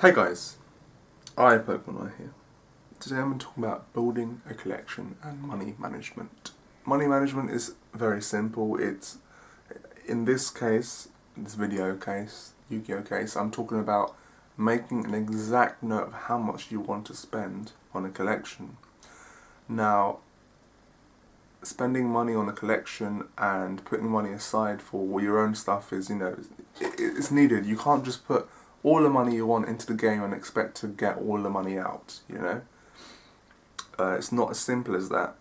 Hey guys, Pokemon here. Today I'm going to talk about building a collection and money management. Money management is very simple. It's, in this case, this video case, Yu-Gi-Oh case, I'm talking about making an exact note of how much you want to spend on a collection. Now, spending money on a collection and putting money aside for your own stuff is, it's needed. You can't just put all the money you want into the game and expect to get all the money out, It's not as simple as that.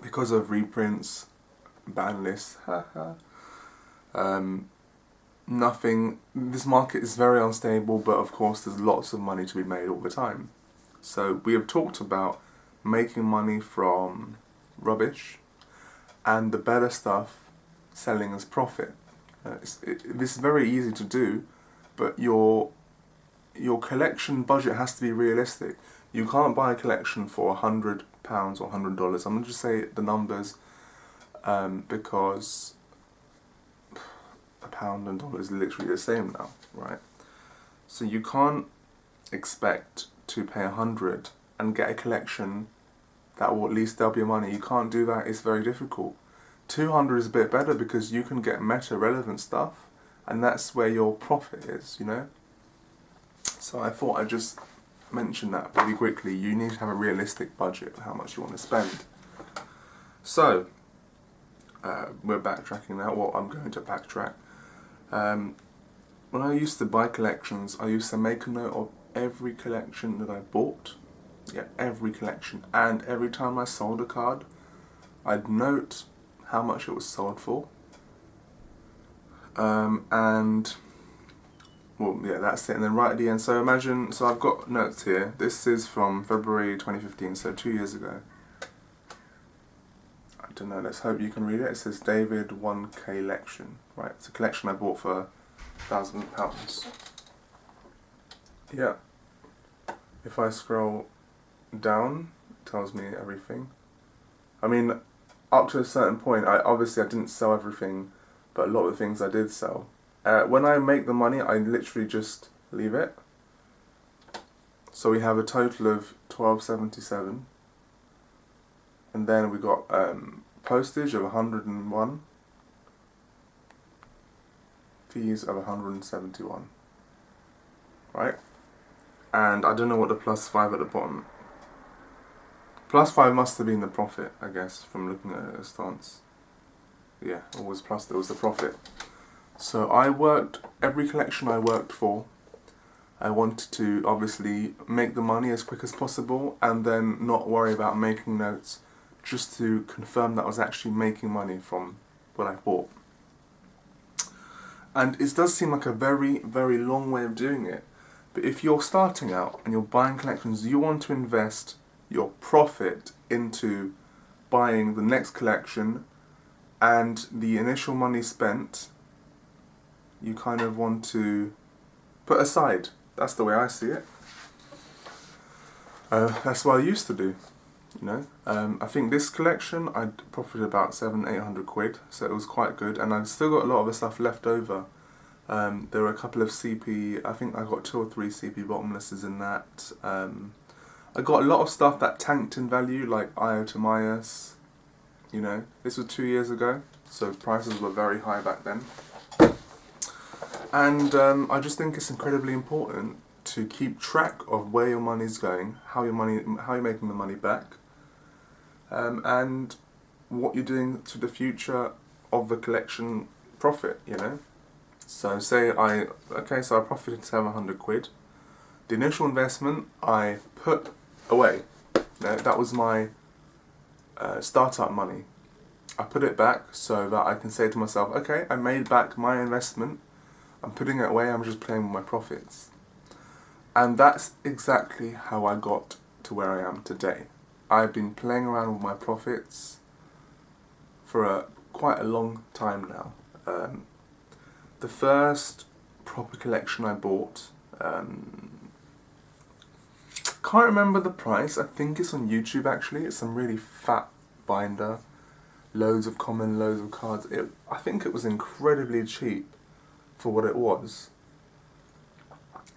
Because of reprints, ban lists, this market is very unstable, but of course there's lots of money to be made all the time. So we have talked about making money from rubbish and the better stuff selling as profit. This is very easy to do, but your collection budget has to be realistic. You can't buy a collection for £100 or $100. I'm going to just say the numbers because a pound and dollar is literally the same now, right? So you can't expect to pay 100 and get a collection that will at least double your money. You can't do that. It's very difficult. 200 is a bit better because you can get meta relevant stuff, and that's where your profit is, So I thought I'd just mention that pretty quickly. You need to have a realistic budget of how much you want to spend. So, we're backtracking now. Well, I'm going to backtrack. When I used to buy collections, I used to make a note of every collection that I bought. Yeah, every collection. And every time I sold a card, I'd note how much it was sold for. Well, yeah, that's it. And then right at the end, so I've got notes here. This is from February 2015, so 2 years ago. I don't know, let's hope you can read it. It says David 1K collection. Right, it's a collection I bought for £1,000. Yeah. If I scroll down, it tells me everything. I mean, up to a certain point, I didn't sell everything, but a lot of the things I did sell. When I make the money, I literally just leave it. So we have a total of $12.77, and then we got postage of 101, fees of 171, right? And I don't know what the +5 at the bottom. +5 must have been the profit, I guess, from looking at a stance. Yeah, always plus, there was the profit. So every collection I worked for, I wanted to obviously make the money as quick as possible and then not worry about making notes, just to confirm that I was actually making money from what I bought. And it does seem like a very, very long way of doing it. But if you're starting out and you're buying collections, you want to invest your profit into buying the next collection, and the initial money spent you kind of want to put aside. That's the way I see it. That's what I used to do, I think this collection I profited about £700-800, so it was quite good, and I've still got a lot of the stuff left over. There were a couple of CP, I think I got 2 or 3 CP bottomlesses in that. I got a lot of stuff that tanked in value, like Iotomias. This was 2 years ago, so prices were very high back then. And I just think it's incredibly important to keep track of where your money's going, how you're making the money back, and what you're doing to the future of the collection profit. So I profited £700. The initial investment I put away. That was my startup money. I put it back so that I can say to myself, okay, I made back my investment. I'm putting it away, I'm just playing with my profits. And that's exactly how I got to where I am today. I've been playing around with my profits for quite a long time now. The first proper collection I bought, can't remember the price, I think it's on YouTube actually. It's some really fat binder, loads of common, loads of cards. I think it was incredibly cheap for what it was.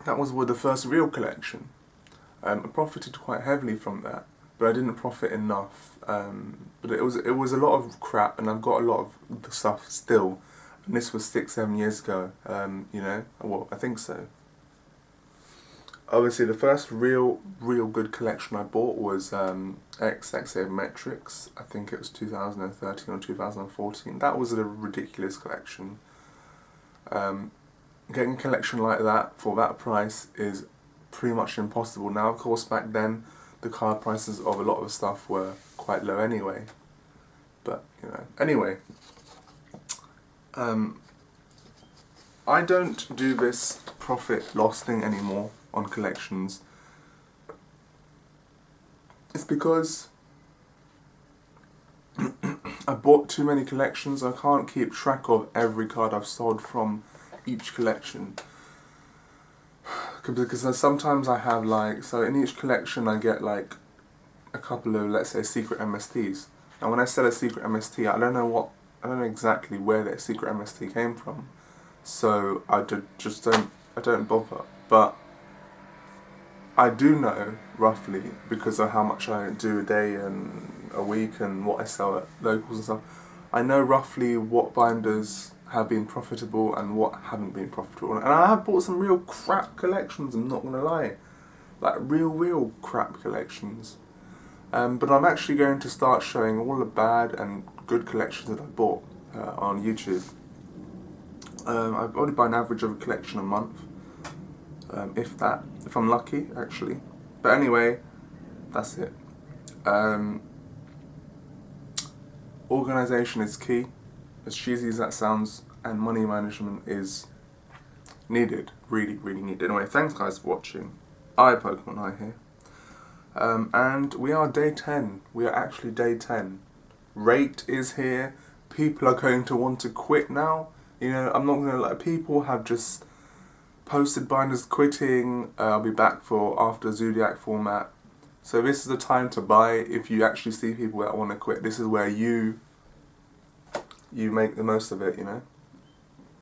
that was the first real collection. I profited quite heavily from that, but I didn't profit enough. But it was a lot of crap, and I've got a lot of the stuff still. And this was 6-7 years ago. You know, well, I think so. Obviously, the first real good collection I bought was XXA Metrics. I think it was 2013 or 2014. That was a ridiculous collection. Getting a collection like that for that price is pretty much impossible. Now, of course, back then the card prices of a lot of stuff were quite low anyway. But, you know, anyway. I don't do this profit-loss thing anymore on collections. It's because I bought too many collections. I can't keep track of every card I've sold from each collection. Because sometimes I have so in each collection I get like a couple of, let's say, secret MSTs. And when I sell a secret MST, I don't know exactly where that secret MST came from. So I don't bother. But I do know roughly, because of how much I do a day and a week and what I sell at locals and stuff, I know roughly what binders have been profitable and what haven't been profitable. And I have bought some real crap collections, I'm not going to lie. Like real crap collections. But I'm actually going to start showing all the bad and good collections that I bought on YouTube. I only buy an average of a collection a month. If I'm lucky, actually. But anyway, that's it. Organisation is key, as cheesy as that sounds, and money management is needed, really needed. Anyway, thanks guys for watching. Pokemon Eye here. And we are day 10. We are actually day 10. Rate is here. People are going to want to quit now. You know, I'm not going to lie. People have just posted binders quitting. I'll be back for after Zodiac format. So this is the time to buy if you actually see people that want to quit. This is where you make the most of it, you know.